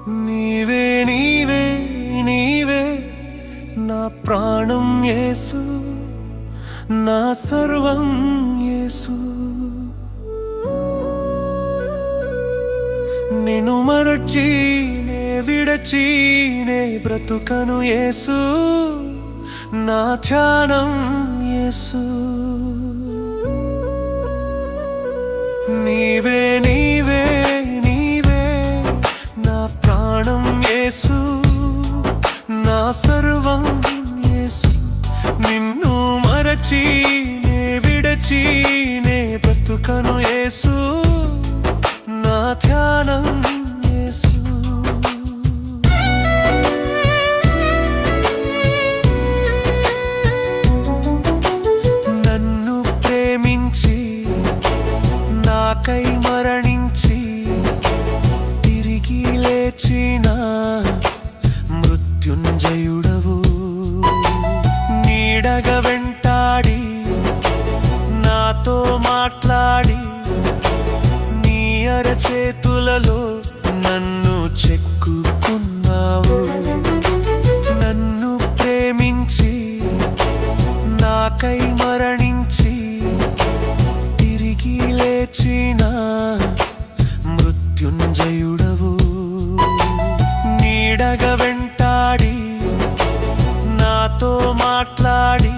నీవే నీవే నీవే నా ప్రాణం యేసు, నా సర్వం యేసు. నిన్ను మరచి నే విడచి నే బ్రతుకను యేసు, నా ధ్యానం యేసు. నీవే నీవే నీవే నా ప్రాణం యేసు, నా సర్వం యేసు. నిన్ను మరచి నే విడచి నే బ్రతుకను యేసు, నా ధ్యానం యేసు. నన్ను ప్రేమించి నాకై మరణించి తిరిగి లేచిన మృత్యుంజయుడవు. నీడగా వెంటాడి నాతో మాట్లాడి నీ అరచేతులలో నన్ను చెక్కుకున్నావు. నన్ను ప్రేమించి నాకై మరణించి తిరిగి లేచిన మృత్యుంజయుడవు. నీడగా వెంటాడి నాతో మాట్లాడి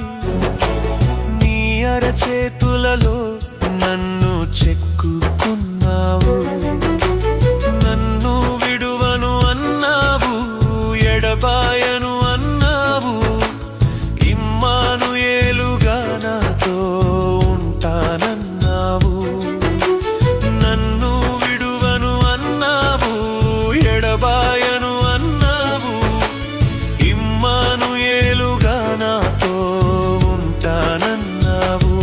నీ అరచేతులలో నన్ను చెక్కుకున్నావు. నన్ను విడువను అన్నావు, ఎడబాయను అన్నావు. ఇమ్మానుయేలుగా నాతో ఉంటానన్నావు. నన్ను విడువను అన్నావు, ఎడబాయను అన్నావు. ఇమ్మానుయేలుగా నాతో ఉంటానన్నావు.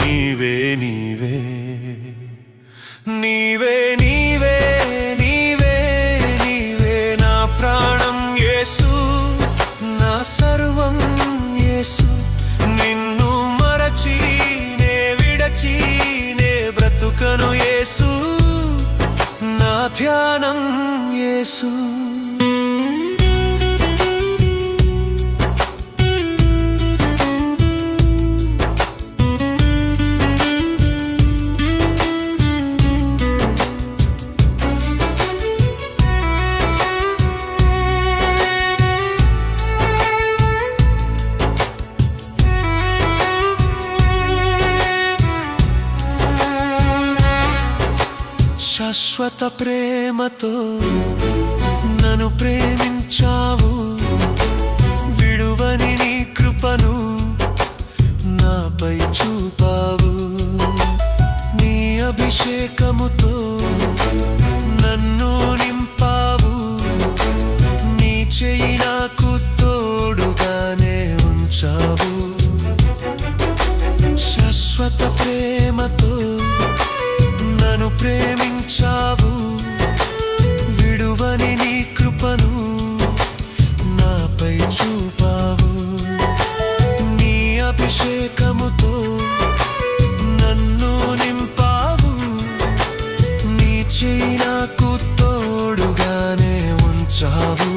నీవే నీవే నీవే నీవే నీవే నీవే నా ప్రాణం యేసు, నా సర్వం యేసు. నిన్ను మరచి నే విడచి నే బ్రతుకను యేసు, నా ధ్యానం యేసు. శాశ్వత ప్రేమతో నన్ను ప్రేమించావు. విడువని నీ కృపను నాపై చూపావు. నీ అభిషేకముతో నన్ను నింపావు. నీ చెయ్యి నాకు తోడుగానే ఉంచావు. శాశ్వత ప్రేమతో నన్ను ప్రేమించావు. విడువని నీ కృపను నాపై చూపావు. నీ అభిషేకముతో నన్ను నింపావు. నీ చెయ్యి నాకు తోడుగానే ఉంచావు.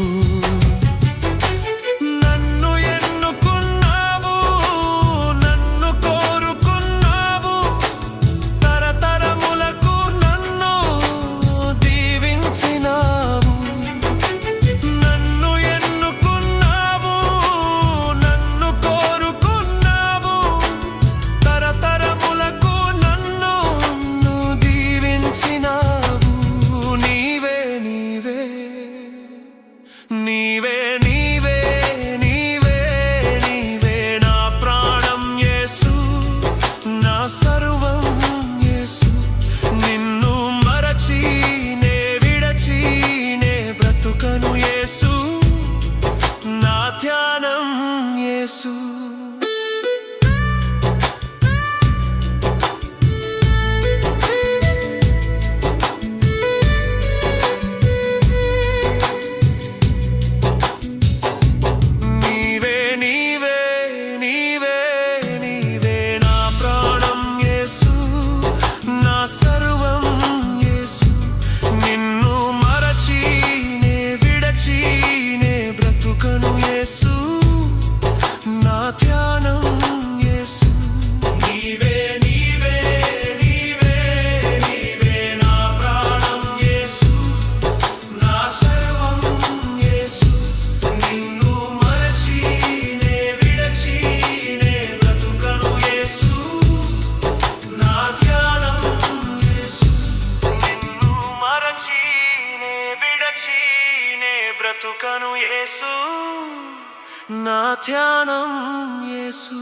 నీవే నీవే నీవే నీవే నా ప్రాణం యేసు, నా సర్వం యేసు. నిన్ను మరచి నే విడచి నే బ్రతుకను యేసు, నా ధ్యానం యేసు. నా సర్వం యేసు, నిన్ను మరచి నే బ్రతుకను యేసు, నా ధ్యానం యేసు.